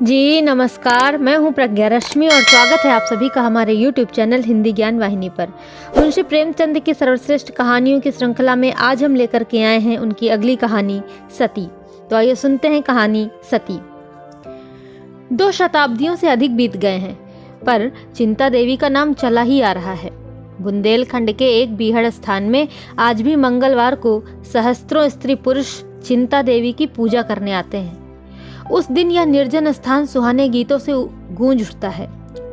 जी नमस्कार, मैं हूं प्रज्ञा रश्मि और स्वागत है आप सभी का हमारे YouTube चैनल हिंदी ज्ञान वाहिनी पर। मुंशी प्रेमचंद की सर्वश्रेष्ठ कहानियों की श्रृंखला में आज हम लेकर के आए हैं उनकी अगली कहानी सती। तो आइए सुनते हैं कहानी सती। 2 शताब्दियों से अधिक बीत गए हैं, पर चिंता देवी का नाम चला ही आ रहा है। बुंदेलखंड के एक बीहड़ स्थान में आज भी मंगलवार को सहस्त्रों स्त्री पुरुष चिंता देवी की पूजा करने आते हैं। उस दिन यह निर्जन स्थान सुहाने गीतों से गूंज उठता है।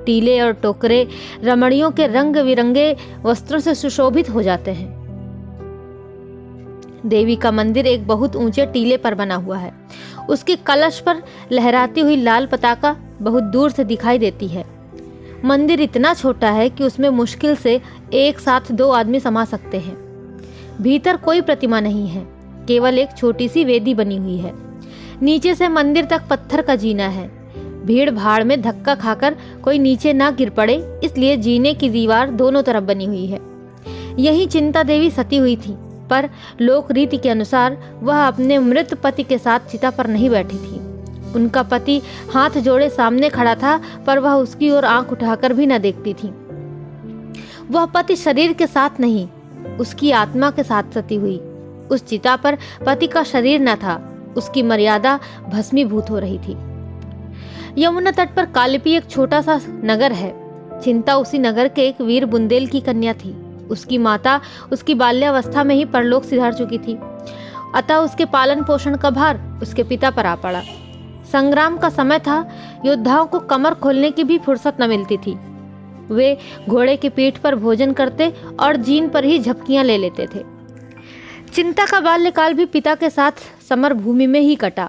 टीले और टोकरे रमणियों के रंग बिरंगे वस्त्रों से सुशोभित हो जाते हैं। देवी का मंदिर एक बहुत ऊंचे टीले पर बना हुआ है। उसके कलश पर लहराती हुई लाल पताका बहुत दूर से दिखाई देती है। मंदिर इतना छोटा है कि उसमें मुश्किल से एक साथ 2 आदमी समा सकते हैं। भीतर कोई प्रतिमा नहीं है, केवल एक छोटी सी वेदी बनी हुई है। नीचे से मंदिर तक पत्थर का जीना है। भीड़ भाड़ में धक्का खाकर कोई नीचे ना गिर पड़े, इसलिए जीने की दीवार दोनों तरफ बनी हुई है। यही चिंता देवी सती हुई थी, पर लोक रीति के अनुसार वह अपने मृत पति के साथ चिता पर नहीं बैठी थी। उनका पति हाथ जोड़े सामने खड़ा था, पर वह उसकी ओर आंख उठाकर भी न देखती थी। वह पति शरीर के साथ नहीं, उसकी आत्मा के साथ सती हुई। उस चिता पर पति का शरीर न था, उसकी मर्यादा भस्मीभूत हो रही थी। यमुना तट पर कालिपी एक छोटा सा नगर है। चिंता उसी नगर के एक वीर बुंदेल की कन्या थी। उसकी माता उसकी बाल्यावस्था में ही परलोक सिधार चुकी थी, अतः उसके पालन पोषण का भार उसके पिता पर आ पड़ा। संग्राम का समय था, योद्धाओं को कमर खोलने की भी फुर्सत न मिलती थी। वे घोड़े की पीठ पर भोजन करते और जीन पर ही झपकियां ले लेते थे। चिंता का बाल्यकाल भी पिता के साथ समर भूमि में ही कटा।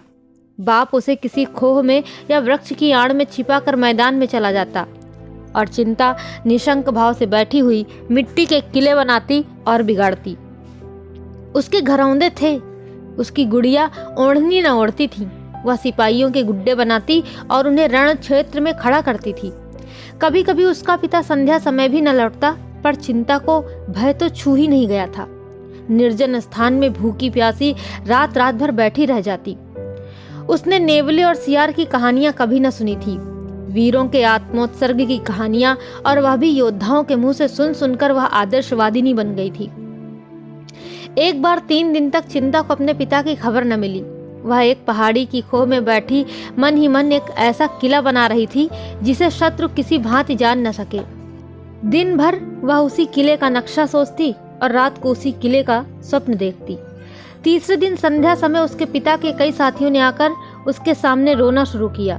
बाप उसे किसी खोह में या वृक्ष की आड़ में छिपाकर मैदान में चला जाता और चिंता निशंक भाव से बैठी हुई मिट्टी के किले बनाती और बिगाड़ती। उसके घरौंदे थे, उसकी गुड़िया ओढ़नी न ओढ़ती थी। वह सिपाहियों के गुड्डे बनाती और उन्हें रण क्षेत्र में खड़ा करती थी। कभी कभी उसका पिता संध्या समय भी न लौटता, पर चिंता को भय तो छू ही नहीं गया था। निर्जन स्थान में भूखी प्यासी रात रात भर बैठी रह जाती। उसने नेवले और सियार की कहानियां कभी न सुनी थी। वीरों के आत्मोत्सर्ग की कहानियां, और वह भी योद्धाओं के मुंह से सुन सुनकर वह आदर्शवादिनी बन गई थी। एक बार 3 दिन तक चिंता को अपने पिता की खबर न मिली। वह एक पहाड़ी की खोह में बैठी मन ही मन एक ऐसा किला बना रही थी जिसे शत्रु किसी भांति जान न सके। दिन भर वह उसी किले का नक्शा सोचती और रात को उसी किले का स्वप्न देखती। तीसरे दिन संध्या समय उसके पिता के कई साथियों ने आकर उसके सामने रोना शुरू किया।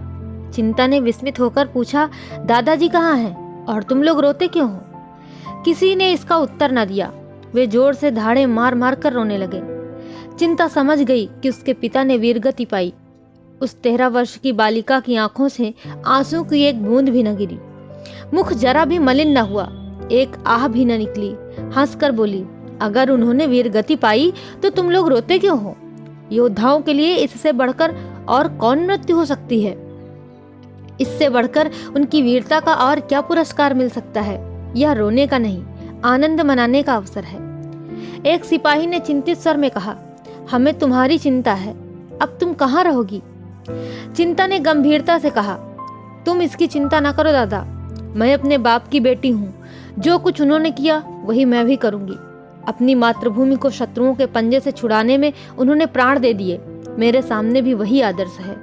चिंता ने विस्मित होकर पूछा, दादाजी कहाँ हैं और तुम लोग रोते क्यों हो? किसी ने इसका उत्तर न दिया। वे जोर से धाड़े मार मार कर रोने लगे। चिंता समझ गई कि उसके पिता ने वीरगति पाई। उस 13 वर्ष की बालिका की आंखों से आंसू की एक बूंद भी न गिरी। मुख जरा भी मलिन न हुआ, एक आह भी न निकली। हंसकर बोली, अगर उन्होंने वीरगति पाई तो तुम लोग रोते क्यों हो? योद्धाओं के लिए इससे बढ़कर और कौन मृत्यु हो सकती है? इससे बढ़कर उनकी वीरता का और क्या पुरस्कार मिल सकता है? यह रोने का नहीं, आनंद मनाने का अवसर है। एक सिपाही ने चिंतित स्वर में कहा, हमें तुम्हारी चिंता है, अब तुम कहाँ रहोगी? चिंता ने गंभीरता से कहा, तुम इसकी चिंता न करो दादा, मैं अपने बाप की बेटी हूँ। जो कुछ उन्होंने किया वही मैं भी करूंगी। अपनी मातृभूमि को शत्रुओं के पंजे से छुड़ाने में उन्होंने प्राण दे दिए। मेरे सामने भी वही आदर्श है।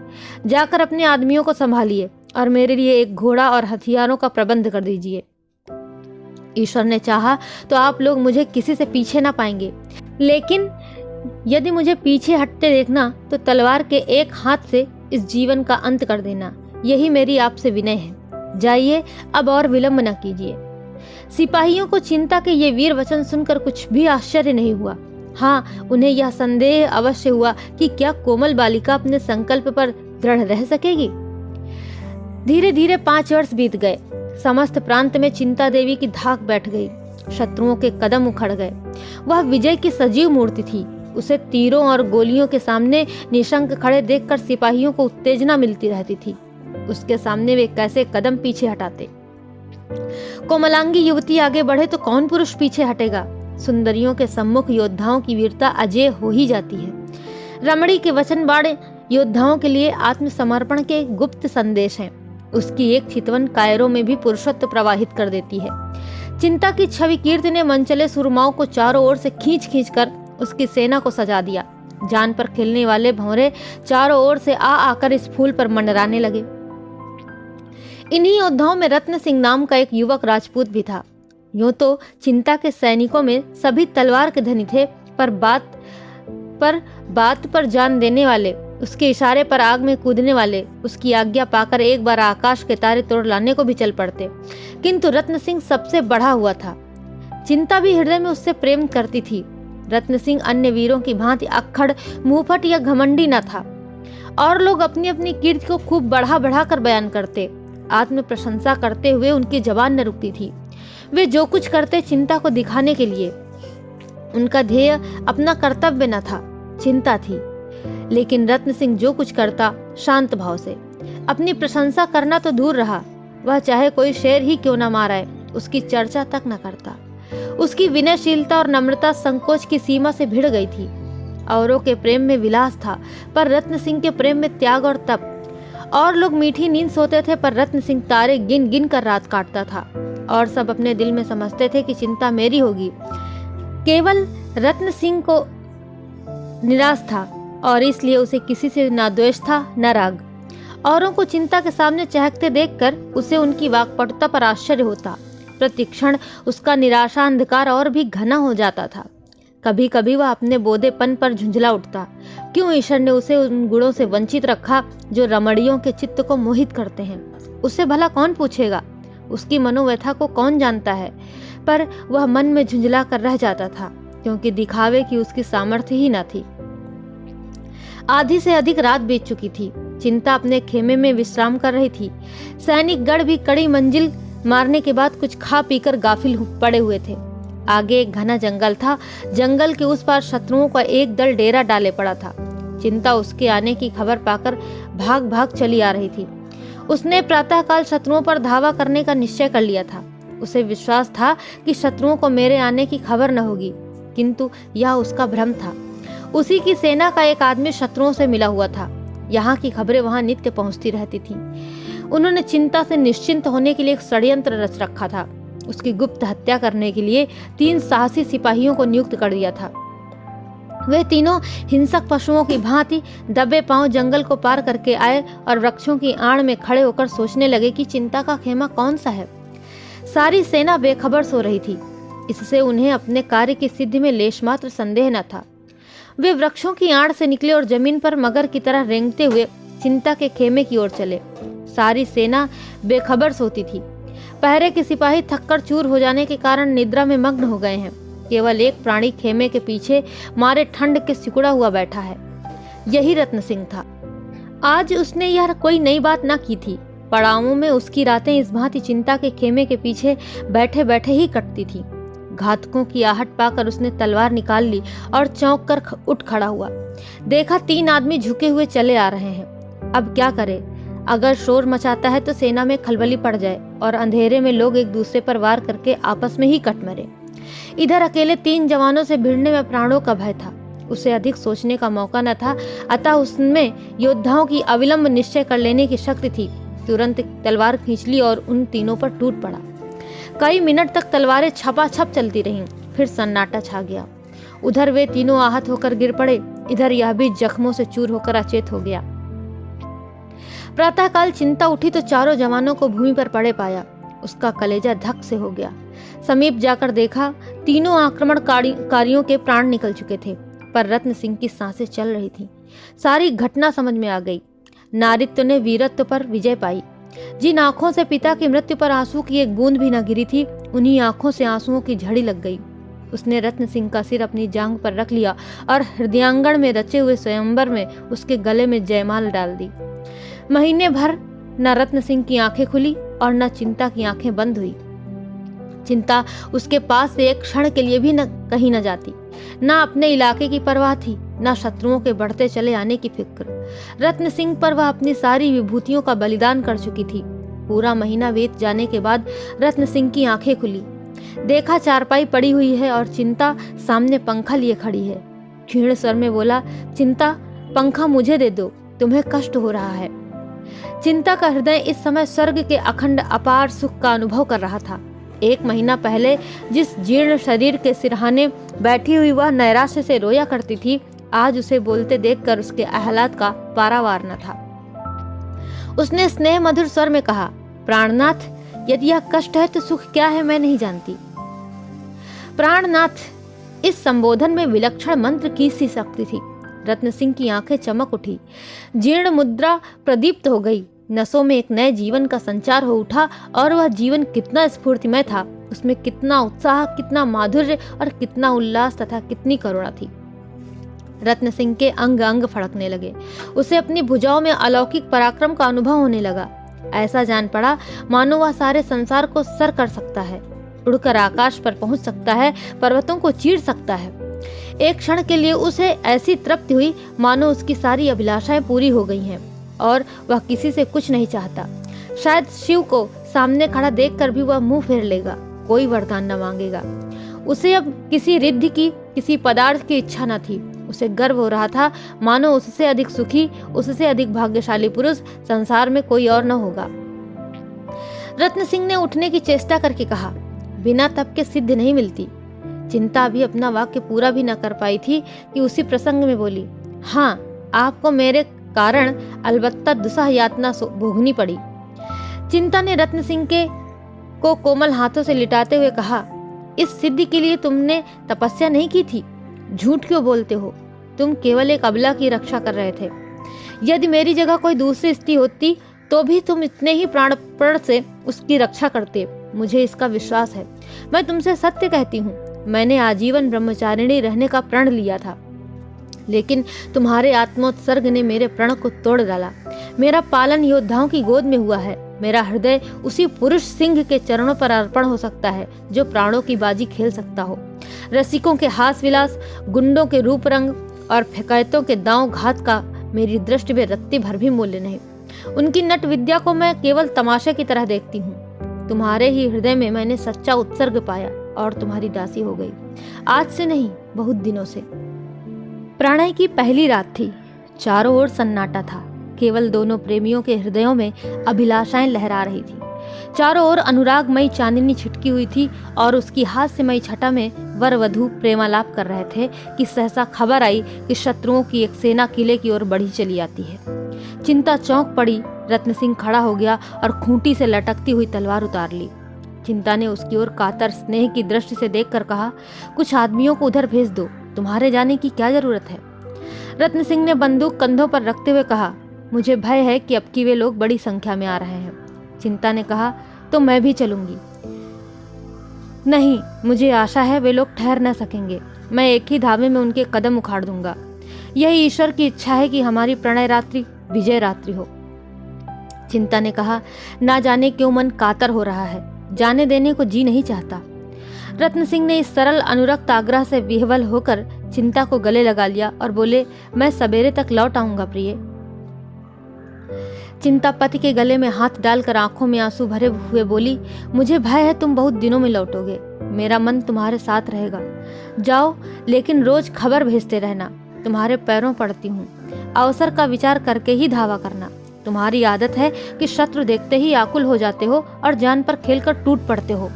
जाकर अपने आदमियों को संभालिए और मेरे लिए एक घोड़ा और हथियारों का प्रबंध कर दीजिए। ईश्वर ने चाहा तो आप लोग मुझे किसी से पीछे ना पाएंगे, लेकिन यदि मुझे पीछे हटते देखना तो तलवार के एक हाथ से इस जीवन का अंत कर देना। यही मेरी आपसे विनय है। जाइए, अब और विलंब न कीजिए। सिपाहियों को चिंता के ये वीर वचन सुनकर कुछ भी आश्चर्य नहीं हुआ। हाँ, उन्हें यह संदेह अवश्य हुआ कि क्या कोमल बालिका अपने संकल्प पर दृढ़ रह सकेगी। धीरे धीरे 5 वर्ष बीत गए। समस्त प्रांत में चिंता देवी की धाक बैठ गई। शत्रुओं के कदम उखड़ गए। वह विजय की सजीव मूर्ति थी। उसे तीरों और गोलियों के सामने निशंक खड़े देखकर सिपाहियों को उत्तेजना मिलती रहती थी। उसके सामने वे कैसे कदम पीछे हटाते। कोमलांगी युवती आगे बढ़े तो कौन पुरुष पीछे हटेगा। सुंदरियों के सम्मुख योद्धाओं की वीरता अजेय हो ही जाती है। रमणी के वचन बाड़े योद्धाओं के लिए आत्मसमर्पण के गुप्त संदेश हैं। उसकी एक चितवन कायरों में भी पुरुषत्व प्रवाहित कर देती है। चिंता की छवि कीर्ति ने मनचले सुरमाओं को चारों ओर से खींच खींच कर उसकी सेना को सजा दिया। जान पर खिलने वाले भंवरे चारों ओर से आकर इस फूल पर मंडराने लगे। इन्हीं योद्धाओं में रत्न सिंह नाम का एक युवक राजपूत भी था। यूं तो चिंता के सैनिकों में सभी तलवार के धनी थे, पर बात पर जान देने वाले, उसके इशारे पर आग में कूदने वाले, उसकी आज्ञा पाकर एक बार आकाश के तारे तोड़ लाने को भी चल पड़ते। किंतु रत्न सिंह सबसे बढ़ा हुआ था। चिंता भी हृदय में उससे प्रेम करती थी। रत्न सिंह अन्य वीरों की भांति अक्खड़, मुंहफट या घमंडी न था। और लोग अपनी अपनी कीर्ति को खूब बढ़ा बढ़ा कर बयान करते। आत्म प्रशंसा करते हुए उनकी जबान न रुकती थी। वे जो कुछ करते चिंता को दिखाने के लिए। उनका ध्येय अपना कर्तव्य न था, चिंता थी। लेकिन रत्न सिंह जो कुछ करता शांत भाव से। अपनी प्रशंसा करना तो दूर रहा, वह चाहे कोई शेर ही क्यों न माराए उसकी चर्चा तक न करता। उसकी विनयशीलता और नम्रता संकोच की सीमा से भिड़ गई थी। औरों के प्रेम में विलास था, पर रत्न सिंह के प्रेम में त्याग और तप। और लोग मीठी नींद सोते थे, पर रत्न सिंह तारे गिन गिन कर रात काटता था। और सब अपने दिल में समझते थे कि चिंता मेरी होगी। केवल रत्न सिंह को निराश था और इसलिए उसे किसी से ना द्वेष था न राग। औरों को चिंता के सामने चहकते देखकर उसे उनकी वाक्पटुता पर आश्चर्य होता। प्रतिक्षण उसका निराशा अंधकार और भी घना हो जाता था। कभी कभी वह अपने बोधेपन पर झुंझला उठता। क्यों ईश्वर ने उसे उन गुणों से वंचित रखा जो रमणियों के चित्त को मोहित करते हैं। उसे भला कौन पूछेगा, उसकी मनोव्यथा को कौन जानता है। पर वह मन में झुंझला कर रह जाता था, क्योंकि दिखावे की उसकी सामर्थ्य ही न थी। आधी से अधिक रात बीत चुकी थी। चिंता अपने खेमे में विश्राम कर रही थी। सैनिक गढ़ भी कड़ी मंजिल मारने के बाद कुछ खा पीकर गाफिल पड़े हुए थे। आगे एक घना जंगल था। जंगल के उस पार शत्रुओं का एक दल डेरा डाले पड़ा था। चिंता उसके आने की खबर पाकर भाग भाग चली आ रही थी। उसने प्रातःकाल शत्रुओं पर धावा करने का निश्चय कर लिया था। उसे विश्वास था कि शत्रुओं को मेरे आने की खबर न होगी, किंतु यह उसका भ्रम था। उसी की सेना का एक आदमी शत्रुओं से मिला हुआ था। यहाँ की खबरें वहां नित्य पहुंचती रहती थी। उन्होंने चिंता से निश्चिंत होने के लिए एक षड्यंत्र रच रखा था। उसकी गुप्त हत्या करने के लिए 3 साहसी सिपाहियों को नियुक्त कर दिया था। वे तीनों हिंसक पशुओं की भांति दबे पांव जंगल को पार करके आए और वृक्षों की आड़ में खड़े होकर सोचने लगे कि चिंता का खेमा कौन सा है। सारी सेना बेखबर सो रही थी। इससे उन्हें अपने कार्य की सिद्धि में लेशमात्र संदेह न था। वे वृक्षों की आड़ से निकले और जमीन पर मगर की तरह रेंगते हुए चिंता के खेमे की ओर चले। सारी सेना बेखबर सोती थी। पहरे के सिपाही थककर चूर हो जाने के कारण निद्रा में मग्न हो गए हैं। केवल एक प्राणी खेमे के पीछे मारे ठंड के सिकुड़ा हुआ बैठा है। यही रत्न सिंह था। आज उसने यह कोई नई बात न की थी। पड़ावों में उसकी रातें इस भांति चिंता के खेमे के पीछे बैठे बैठे ही कटती थी। घातकों की आहट पाकर उसने तलवार निकाल ली और चौंक कर उठ खड़ा हुआ। देखा 3 आदमी झुके हुए चले आ रहे हैं। अब क्या करे? अगर शोर मचाता है तो सेना में खलबली पड़ जाए और अंधेरे में लोग एक दूसरे पर वार करके आपस में ही कट मरे। इधर अकेले 3 जवानों से भिड़ने में प्राणों का भय था। उसे अधिक सोचने का मौका न था, अतः उसमें योद्धाओं की अविलंब निश्चय कर लेने की शक्ति थी। तुरंत तलवार खींच ली और उन तीनों पर टूट पड़ा। कई मिनट तक तलवारें छपाछप चलती रहीं। फिर सन्नाटा छा गया। उधर वे तीनों आहत होकर गिर पड़े, इधर यह भी जख्मों से चूर होकर अचेत हो गया। प्रातःकाल चिंता उठी तो चारों जवानों को भूमि पर पड़े पाया। उसका कलेजा धक से हो गया। समीप जाकर देखा, तीनों आक्रमणकारियों के प्राण निकल चुके थे, पर रत्न सिंह की सांसें चल रही थीं। सारी घटना समझ में आ गई। नारित्व ने वीरत्व पर विजय पाई। जिन आंखों से पिता की मृत्यु पर आंसू की एक बूंद भी न गिरी थी, उन्हीं आंखों से आंसुओं की झड़ी लग गई। उसने रत्न सिंह का सिर अपनी जांघ पर रख लिया और हृदयांगण में रचे हुए स्वयंवर में उसके गले में जयमाल डाल दी। महीने भर न रत्न सिंह की आंखें खुली और न चिंता की आंखें बंद हुई। चिंता उसके पास से एक क्षण के लिए भी कहीं न जाती। न अपने इलाके की परवाह थी, न शत्रुओं के बढ़ते चले आने की फिक्र। रत्न सिंह पर वह अपनी सारी विभूतियों का बलिदान कर चुकी थी। पूरा महीना बीत जाने के बाद रत्न सिंह की आंखें खुली। देखा चारपाई पड़ी हुई है और चिंता सामने पंखा लिए खड़ी है। क्षीण स्वर में बोला, चिंता पंखा मुझे दे दो। तुम्हें कष्ट हो रहा है। चिंता का हृदय इस समय स्वर्ग के अखंड अपार सुख का अनुभव कर रहा था। 1 महीना पहले जिस जीर्ण शरीर के सिरहाने बैठी हुई वह नैराश्य से रोया करती थी, आज उसे बोलते देखकर उसके आह्लाद का पारावार न था। उसने स्नेह मधुर स्वर में कहा, प्राणनाथ, यदि यह कष्ट है तो सुख क्या है मैं नहीं जानती। प्राणनाथ, इस संबोधन में विलक्षण मंत्र की सी शक्ति थी। रत्न सिंह की आंखें चमक उठी, जीर्ण मुद्रा प्रदीप्त हो गई, नसों में एक नए जीवन का संचार हो उठा और वह जीवन कितना स्फूर्तिमय था, उसमें कितना उत्साह, कितना माधुर्य और कितना उल्लास तथा कितनी करुणा थी। रत्न सिंह के अंग अंग फड़कने लगे, उसे अपनी भुजाओं में अलौकिक पराक्रम का अनुभव होने लगा। ऐसा जान पड़ा मानो वह सारे संसार को सर कर सकता है, उड़कर आकाश पर पहुंच सकता है, पर्वतों को चीर सकता है। एक क्षण के लिए उसे ऐसी तृप्ति हुई मानो उसकी सारी अभिलाषाएं पूरी हो गई हैं और वह किसी से कुछ नहीं चाहता। शायद शिव को सामने खड़ा देखकर भी वह मुंह फेर लेगा, कोई वरदान न मांगेगा। उसे अब किसी रिद्धि की, किसी पदार्थ की इच्छा न थी। उसे गर्व हो रहा था मानो उससे अधिक सुखी, उससे अधिक भाग्यशाली पुरुष संसार में कोई और न होगा। रत्न सिंह ने उठने की चेष्टा करके कहा, बिना तप के सिद्ध नहीं मिलती। चिंता भी अपना वाक्य पूरा भी न कर पाई थी कि उसी प्रसंग में बोली, हाँ, आपको मेरे कारण अलबत्ता दुसह यातना भोगनी पड़ी। चिंता ने रत्न सिंह को कोमल हाथों से लिटाते हुए कहा, इस सिद्धि के लिए तुमने तपस्या नहीं की थी। झूठ क्यों बोलते हो? तुम केवल एक अबला की रक्षा कर रहे थे। यदि मेरी जगह कोई दूसरी स्त्री होती तो भी तुम इतने ही प्राणपण से उसकी रक्षा करते। मुझे इसका विश्वास है। मैं तुमसे सत्य कहती हूँ, मैंने आजीवन ब्रह्मचारिणी रहने का प्रण लिया था, लेकिन तुम्हारे आत्मोत्सर्ग ने मेरे प्रण को तोड़ डाला। मेरा पालन योद्धाओं की गोद में हुआ है। मेरा हृदय उसी पुरुष सिंह के चरणों पर अर्पण हो सकता है जो प्राणों की बाजी खेल सकता हो। रसिकों के हास विलास, गुंडों के रूप रंग और फेकैतों के दांव घात का मेरी दृष्टि में रत्ती भर भी मूल्य नहीं। उनकी नट विद्या को मैं केवल तमाशे की तरह देखती हूँ। तुम्हारे ही हृदय में मैंने सच्चा उत्सर्ग पाया और तुम्हारी दासी हो गई। आज से नहीं, बहुत दिनों से। प्रणय की पहली रात थी। चारों ओर सन्नाटा था। केवल दोनों प्रेमियों के हृदयों में अभिलाषाएं लहरा रही थी। चारों ओर अनुरागमयी चांदनी छिटकी हुई थी और उसकी हास्यमयी छटा में वर वधू प्रेमालाप कर रहे थे कि सहसा खबर आई कि शत्रुओं की एक सेना किले की ओर बढ़ी चली आती है। चिंता चौंक पड़ी। रत्न सिंह खड़ा हो गया और खूंटी से लटकती हुई तलवार उतार ली। चिंता ने उसकी ओर कातर स्नेह की दृष्टि से देखकर कहा, कुछ आदमियों को उधर भेज दो, तुम्हारे जाने की क्या जरूरत है। रत्न सिंह ने बंदूक कंधों पर रखते हुए कहा, मुझे भय है कि अब की वे लोग बड़ी संख्या में आ रहे हैं। चिंता ने कहा, तो मैं भी चलूंगी। नहीं, मुझे आशा है वे लोग ठहर न सकेंगे। मैं एक ही धावे में उनके कदम उखाड़ दूंगा। यही ईश्वर की इच्छा है कि हमारी प्रणय रात्रि विजय रात्रि हो। चिंता ने कहा, ना जाने क्यों मन कातर हो रहा है, जाने देने को जी नहीं चाहता। रत्न सिंह ने इस सरल अनुरक्त आग्रह से विह्वल होकर चिंता को गले लगा लिया और बोले, मैं सवेरे तक लौट आऊंगा प्रिय। चिंता पति के गले में हाथ डालकर आंखों में आंसू भरे हुए बोली, मुझे भय है तुम बहुत दिनों में लौटोगे। मेरा मन तुम्हारे साथ रहेगा। जाओ, लेकिन रोज खबर भेजते रहना। तुम्हारे पैरों पड़ती हूँ। अवसर का विचार करके ही धावा करना। तुम्हारी आदत है कि शत्रु देखते ही आकुल हो जाते हो और जान पर खेलकर टूट पड़ते हो।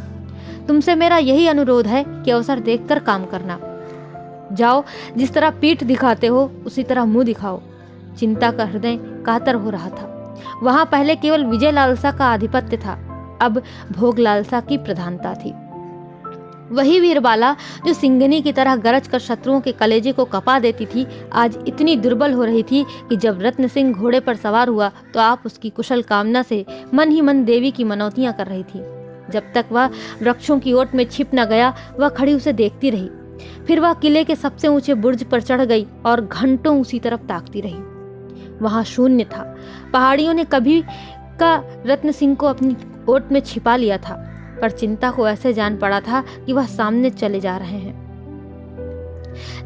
तुमसे मेरा यही अनुरोध है कि अवसर देखकर काम करना। जाओ, जिस तरह पीठ दिखाते हो उसी तरह मुंह दिखाओ। चिंता का हृदय कातर हो रहा था। वहां पहले केवल विजय लालसा का आधिपत्य था, अब भोग लालसा की प्रधानता थी। वही वीरबाला जो सिंघनी की तरह गरज कर शत्रुओं के कलेजे को कपा देती थी, आज इतनी दुर्बल हो रही थी कि जब रत्न सिंह घोड़े पर सवार हुआ तो आप उसकी कुशल कामना से मन ही मन देवी की मनौतियां कर रही थी। जब तक वह वृक्षों की ओट में छिप न गया, वह खड़ी उसे देखती रही। फिर वह किले के सबसे ऊंचे बुर्ज पर चढ़ गई और घंटों उसी तरफ ताकती रही। वहां शून्य था। पहाड़ियों ने कभी का रत्न सिंह को अपनी ओट में छिपा लिया था, पर चिंता को ऐसे जान पड़ा था कि वह सामने चले जा रहे हैं।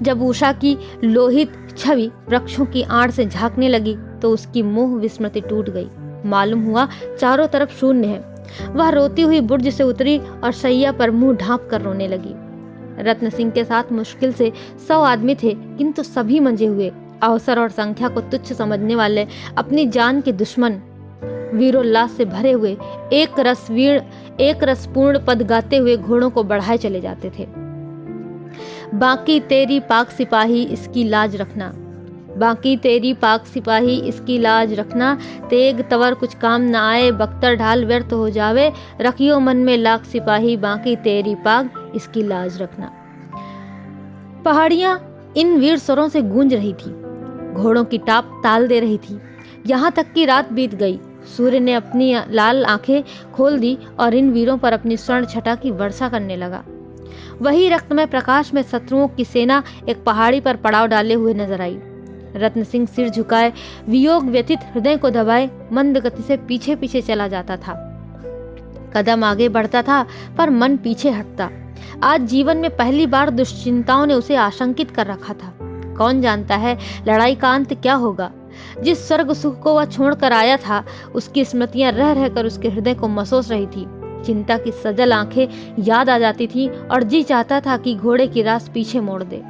जब उषा की लोहित छवि वृक्षों की आड़ से झांकने लगी तो उसकी मोह विस्मृति टूट गई। मालूम हुआ चारों तरफ शून्य है। वह रोती हुई बुर्ज से उतरी और शैया पर मुंह ढांप कर रोने लगी। रत्न सिंह के साथ मुश्किल से 100 आदमी थे, किंतु सभी मंजे हुए। अवसर और संख्या को तुच्छ समझने वाले अपनी जान के दुश्मन वीरोल्लास से भरे हुए एक रसपूर्ण पद गाते हुए घोड़ों को बढ़ाए चले जाते थे। बाकी तेरी पाक सिपाही इसकी लाज रखना, बाकी तेरी पाक सिपाही इसकी लाज रखना, तेग तवर कुछ काम न आए, बख्तर ढाल व्यर्थ हो जावे, रखियो मन में लाख सिपाही, बाकी तेरी पाक इसकी लाज रखना। पहाड़ियां इन वीर स्वरों से गूंज रही थी, घोड़ों की टाप ताल दे रही थी। यहाँ तक कि रात बीत गई। सूर्य ने अपनी लाल आंखें खोल दी और इन वीरों पर अपनी स्वर्ण छटा की वर्षा करने लगा। वही रक्तमय प्रकाश में शत्रुओं की सेना एक पहाड़ी पर पड़ाव डाले हुए नजर आई। रत्न सिंह सिर झुकाए, वियोग व्यथित हृदय को दबाए मंद गति से पीछे पीछे चला जाता था। कदम आगे बढ़ता था पर मन पीछे हटता। आज जीवन में पहली बार दुश्चिंताओं ने उसे आशंकित कर रखा था। कौन जानता है लड़ाई का अंत क्या होगा। जिस स्वर्ग सुख को वह छोड़कर आया था, उसकी स्मृतियां रह रहकर उसके हृदय को मसोस रही थी। चिंता की सजल आंखें याद आ जाती थी और जी चाहता था कि घोड़े की रास पीछे मोड़ दे।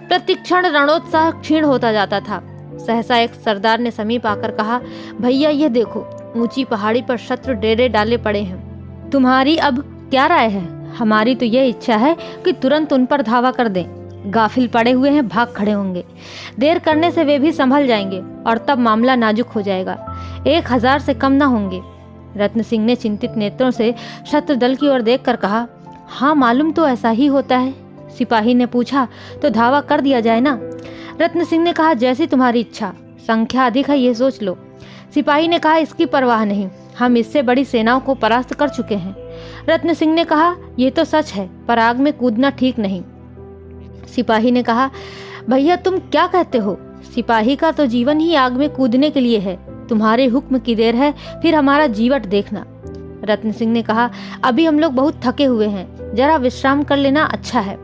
प्रतिक्षण रणोत्साह क्षीण होता जाता था। सहसा एक सरदार ने समीप आकर कहा, भैया ये देखो, ऊंची पहाड़ी पर शत्रु डेरे डाले पड़े हैं। तुम्हारी अब क्या राय है? हमारी तो यह इच्छा है कि तुरंत उन पर धावा कर दें। गाफिल पड़े हुए हैं, भाग खड़े होंगे। देर करने से वे भी संभल जाएंगे और तब मामला नाजुक हो जाएगा। 1000 से कम न होंगे। रत्न सिंह ने चिंतित नेत्रों से शत्रु दल की ओर देखकर कहा, हाँ मालूम तो ऐसा ही होता है। सिपाही ने पूछा, तो धावा कर दिया जाए ना? रत्न सिंह ने कहा, जैसी तुम्हारी इच्छा, संख्या अधिक है ये सोच लो। सिपाही ने कहा, इसकी परवाह नहीं, हम इससे बड़ी सेनाओं को परास्त कर चुके हैं। रत्न सिंह ने कहा, यह तो सच है, पर आग में कूदना ठीक नहीं। सिपाही ने कहा, भैया तुम क्या कहते हो? सिपाही का तो जीवन ही आग में कूदने के लिए है। तुम्हारे हुक्म की देर है, फिर हमारा जीवट देखना। रत्न सिंह ने कहा, अभी हम लोग बहुत थके हुए हैं, जरा विश्राम कर लेना अच्छा है।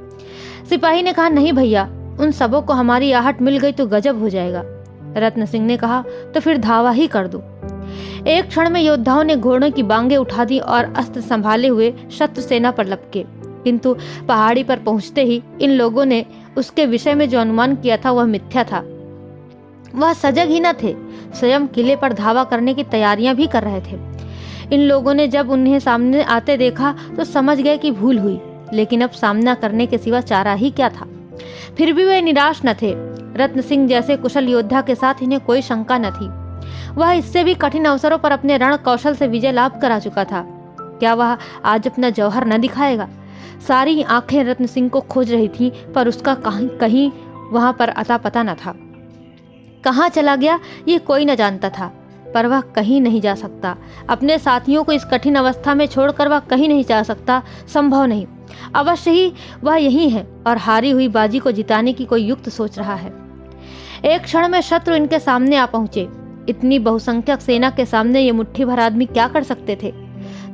सिपाही ने कहा, नहीं भैया, उन सबों को हमारी आहट मिल गई तो गजब हो जाएगा। रत्न सिंह ने कहा, तो फिर धावा ही कर दो। एक क्षण में योद्धाओं ने घोड़ों की बांगें उठा दी और अस्त्र संभाले हुए शत्रु सेना पर लपके। किंतु पहाड़ी पर पहुंचते ही इन लोगों ने उसके विषय में जो अनुमान किया था वह मिथ्या था। वह सजग ही न थे, स्वयं किले पर धावा करने की तैयारियां भी कर रहे थे। इन लोगों ने जब उन्हें सामने आते देखा तो समझ गए कि भूल हुई, लेकिन अब सामना करने के सिवा चारा ही क्या था। फिर भी वे निराश न थे। रत्न सिंह जैसे कुशल योद्धा के साथ इन्हें कोई शंका न थी। वह इससे भी कठिन अवसरों पर अपने रण कौशल से विजय लाभ करा चुका था। क्या वह आज अपना जौहर न दिखाएगा? सारी आंखें रत्न सिंह को खोज रही थी, पर उसका कहीं वहां पर अता पता न था। कहाँ चला गया ये कोई न जानता था, पर वह कहीं नहीं जा सकता। अपने साथियों को इस कठिन अवस्था में छोड़कर वह कहीं नहीं जा सकता, संभव नहीं। अवश्य ही वह यही है और हारी हुई बाजी को जिताने की कोई युक्त सोच रहा है। एक क्षण में शत्रु इनके सामने आ पहुंचे। इतनी बहुसंख्यक सेना के सामने ये मुट्ठी भर आदमी क्या कर सकते थे?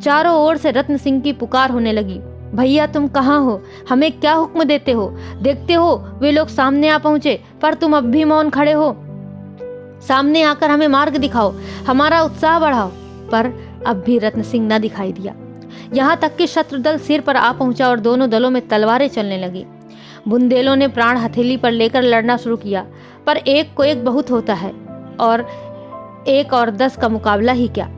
चारों ओर से रत्न सिंह की पुकार होने लगी, भैया तुम कहाँ हो? हमें क्या हुक्म देते हो? देखते हो वे लोग सामने आ पहुंचे, पर तुम अब भी मौन खड़े हो। सामने आकर हमें मार्ग दिखाओ, हमारा उत्साह बढ़ाओ। पर अब भी रत्न सिंह न दिखाई दिया। यहाँ तक कि शत्रु दल सिर पर आ पहुंचा और दोनों दलों में तलवारें चलने लगी। बुंदेलों ने प्राण हथेली पर लेकर लड़ना शुरू किया, पर एक को एक बहुत होता है और 1 और 10 का मुकाबला ही क्या।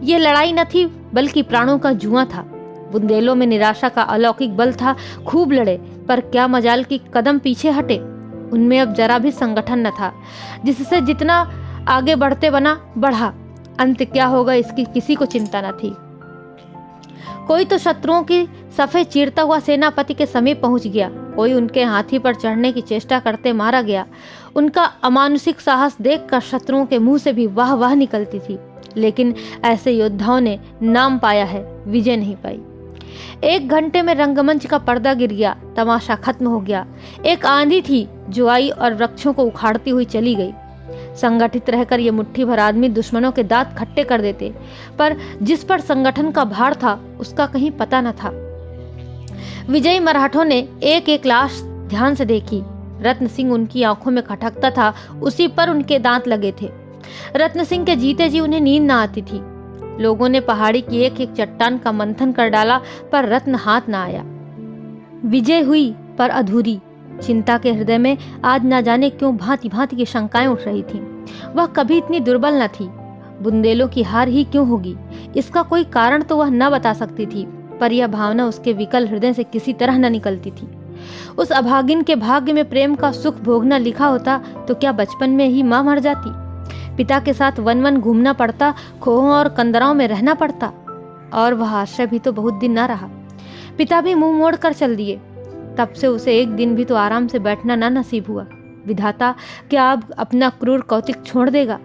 यह लड़ाई न थी बल्कि प्राणों का जुआ था। बुंदेलों में निराशा का अलौकिक बल था। खूब लड़े, पर क्या मजाल की कदम पीछे हटे। उनमें अब जरा भी संगठन न था, जिससे जितना आगे बढ़ते बना बढ़ा। अंत क्या होगा इसकी किसी को चिंता न थी। कोई तो शत्रुओं की सफेद चीरता हुआ सेनापति के समीप पहुंच गया, कोई उनके हाथी पर चढ़ने की चेष्टा करते मारा गया। उनका अमानुषिक साहस देखकर शत्रुओं के मुंह से भी वाह वाह निकलती थी, लेकिन ऐसे योद्धाओं ने नाम पाया है, विजय नहीं पाई। 1 घंटे में रंगमंच का पर्दा गिर गया, तमाशा खत्म हो गया। एक आंधी थी जो आई और वृक्षों को उखाड़ती हुई चली गई। संगठित रहकर ये मुट्ठी भर आदमी दुश्मनों के दांत खट्टे कर देते, पर जिस पर संगठन का भार था उसका कहीं पता न था। विजयी मराठों ने एक एक लाश ध्यान से देखी। रत्न सिंह उनकी आंखों में खटकता था, उसी पर उनके दांत लगे थे। रत्न सिंह के जीते जी उन्हें नींद न आती थी। लोगों ने पहाड़ी की एक एक चट्टान का मंथन कर डाला, पर रत्न हाथ न आया। विजय हुई पर अधूरी। चिंता के हृदय में आज ना जाने क्यों भांति भांति की शंकाएं उठ रही थीं। वह कभी इतनी दुर्बल न थी। बुंदेलों की हार ही क्यों होगी, इसका कोई कारण तो वह न बता सकती थी, पर यह भावना उसके विकल हृदय से किसी तरह न निकलती थी। उस अभागिन के भाग्य में प्रेम का सुख भोगना लिखा होता तो क्या बचपन में ही मां मर जाती, पिता के साथ वन वन घूमना पड़ता, खोहों और कंदराओं में रहना पड़ता। और वह आश्रय भी तो बहुत दिन न रहा। पिता भी मुंह मोड़ कर चल दिए। तब से उसे एक दिन भी तो आराम से बैठना ना नसीब हुआ। विधाता क्या अब अपना क्रूर कौतिक छोड़ देगा?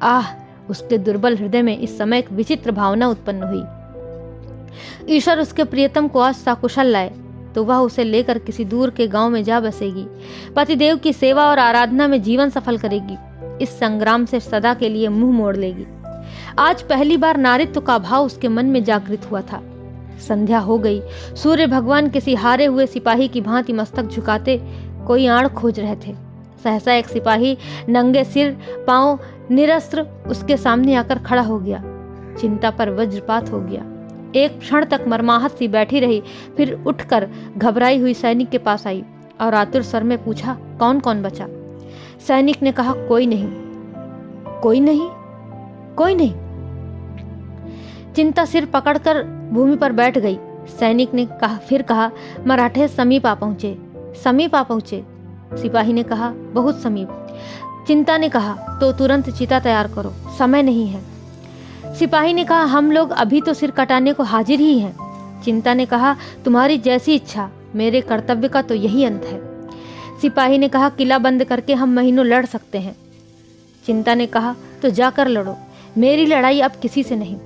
आह, उसके दुर्बल हृदय में इस समय एक विचित्र भावना उत्पन्न हुई। ईश्वर उसके प्रियतम को आज सकुशल लाए तो वह उसे लेकर किसी दूर के गांव में जा बसेगी, पतिदेव की सेवा और आराधना में जीवन सफल करेगी, इस संग्राम से सदा के लिए मुंह मोड़ लेगी। आज पहली बार नारित्व का भाव उसके मन में जागृत हुआ था। संध्या हो गई। सूर्य भगवान किसी हारे हुए सिपाही की भांति मस्तक झुकाते कोई आड़ खोज रहे थे। सहसा एक सिपाही नंगे सिर, पांव निरस्त्र उसके सामने आकर खड़ा हो गया। चिंता पर वज्रपात हो गया। एक क्षण तक मर्माहत सी बैठी रही, फिर उठकर घबराई हुई सैनिक के पास आई और आतुर स्वर में पूछा, कौन कौन बचा? सैनिक ने कहा, कोई नहीं, कोई नहीं, कोई नहीं। चिंता सिर पकड़कर भूमि पर बैठ गई। सैनिक ने फिर कहा, मराठे समीप आ पहुंचे, समीप आ पहुंचे। सिपाही ने कहा, बहुत समीप। चिंता ने कहा, तो तुरंत चिता तैयार करो, समय नहीं है। सिपाही ने कहा, हम लोग अभी तो सिर कटाने को हाजिर ही हैं। चिंता ने कहा, तुम्हारी जैसी इच्छा, मेरे कर्तव्य का तो यही अंत है। सिपाही ने कहा, किला बंद करके हम महीनों लड़ सकते हैं। चिंता ने कहा, तो जाकर लड़ो, मेरी लड़ाई अब किसी से नहीं।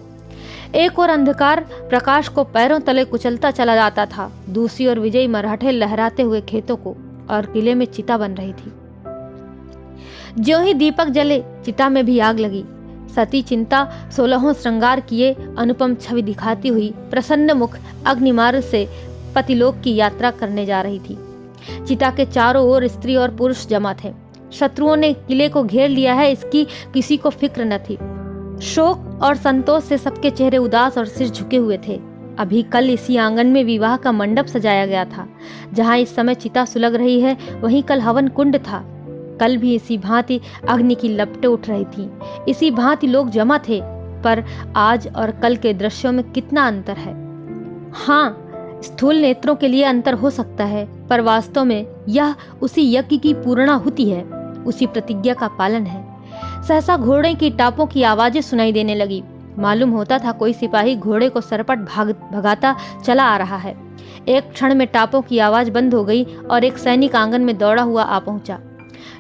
एक और अंधकार प्रकाश को पैरों तले कुचलता चला जाता था, दूसरी ओर विजयी मराठे लहराते हुए खेतों को और किले में चिता बन रही थी। ज्यों ही दीपक जले, चिता में भी आग लगी। सती चिंता 16 श्रृंगार किए अनुपम छवि दिखाती हुई प्रसन्न मुख अग्निमार्ग से पतिलोक की यात्रा करने जा रही थी। चिता के चारों ओर स्त्री और पुरुष जमा थे। शत्रुओं ने किले को घेर लिया है, इसकी किसी को फिक्र न थी। शोक और संतोष से सबके चेहरे उदास और सिर झुके हुए थे। अभी कल इसी आंगन में विवाह का मंडप सजाया गया था। जहां इस समय चिता सुलग रही है, वहीं कल हवन कुंड था। कल भी इसी भांति अग्नि की लपटें उठ रही थी, इसी भांति लोग जमा थे। पर आज और कल के दृश्यों में कितना अंतर है। हाँ, स्थूल नेत्रों के लिए अंतर हो सकता है, पर वास्तव में यह उसी यज्ञ की पूर्णाहुति है, उसी प्रतिज्ञा का पालन है। सहसा घोड़े की टापों की आवाजें सुनाई देने लगी। मालूम होता था कोई सिपाही घोड़े को सरपट भगाता चला आ रहा है। एक क्षण में टापों की आवाज बंद हो गई और एक सैनिक आंगन में दौड़ा हुआ आ पहुंचा।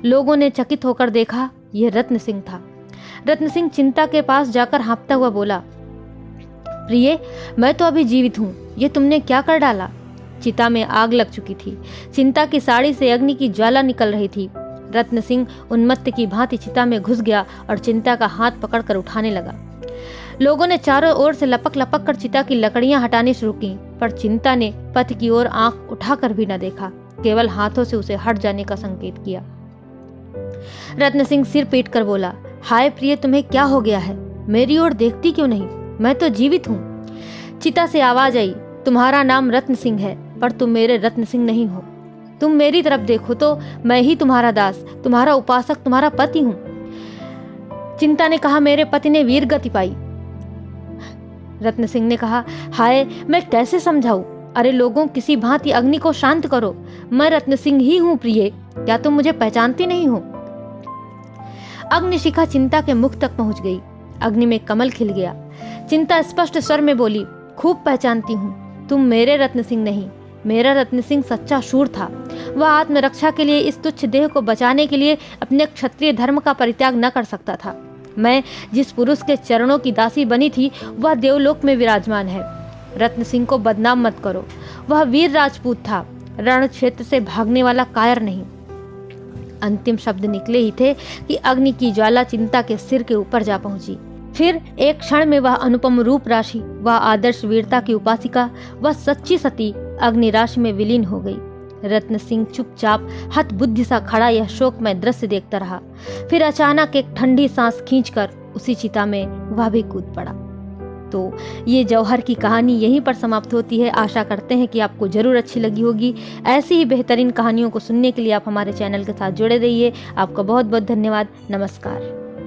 लोगों ने चकित होकर देखा, यह रत्न सिंह था। रत्न सिंह चिंता के पास जाकर हाँफता हुआ बोला, प्रिय, मैं तो अभी जीवित हूँ, ये तुमने क्या कर डाला? चिता में आग लग चुकी थी। चिंता की साड़ी से अग्नि की ज्वाला निकल रही थी। रत्न सिंह उन्मत्त की भांति चिता में घुस गया और चिंता का हाथ पकड़कर उठाने लगा। लोगों ने चारों ओर से लपक लपक कर चिता की लकड़ियां हटानी शुरू की, पर चिंता ने पति की ओर आंख उठाकर भी न देखा, केवल हाथों से उसे हट जाने का संकेत किया। रत्न सिंह सिर पीट कर बोला, हाय प्रिय, तुम्हें क्या हो गया है? मेरी ओर देखती क्यों नहीं? मैं तो जीवित हूँ। चिता से आवाज आई, तुम्हारा नाम रत्न सिंह है, पर तुम मेरे रत्न सिंह नहीं हो। तुम मेरी तरफ देखो तो मैं ही तुम्हारा दास, तुम्हारा उपासक, तुम्हारा पति हूँ। चिंता ने कहा, मेरे पति ने वीर गति पाई। रत्न सिंह ने कहा, हाय, मैं कैसे समझाऊं? अरे लोगों, किसी भांति अग्नि को शांत करो। मैं रत्न सिंह ही हूँ प्रिय, क्या तुम मुझे पहचानती नहीं हो? अग्निशिखा चिंता के मुख तक पहुंच गई। अग्नि में कमल खिल गया। चिंता स्पष्ट स्वर में बोली, खूब पहचानती हूँ, तुम मेरे रत्न सिंह नहीं। मेरा रत्न सिंह सच्चा शूर था। वह आत्मरक्षा के लिए, इस तुच्छ देह को बचाने के लिए अपने क्षत्रिय धर्म का परित्याग न कर सकता था। मैं जिस पुरुष के चरणों की दासी बनी थी, वह देवलोक में विराजमान है। रत्न सिंह को बदनाम मत करो। वह वीर राजपूत था, रण क्षेत्र से भागने वाला कायर नहीं। अंतिम शब्द निकले ही थे कि अग्नि की ज्वाला चिंता के सिर के ऊपर जा पहुंची। फिर एक क्षण में वह अनुपम रूप राशि, वह आदर्श वीरता की उपासिका, वह सच्ची सती अग्नि राशि में विलीन हो गई। रत्न सिंह चुपचाप हतबुद्धि सा खड़ा यह शोकमय दृश्य देखता रहा। फिर अचानक एक ठंडी सांस खींचकर उसी चिता में वह भी कूद पड़ा। तो ये जौहर की कहानी यहीं पर समाप्त होती है। आशा करते हैं कि आपको ज़रूर अच्छी लगी होगी। ऐसी ही बेहतरीन कहानियों को सुनने के लिए आप हमारे चैनल के साथ जुड़े रहिए। आपका बहुत बहुत धन्यवाद। नमस्कार।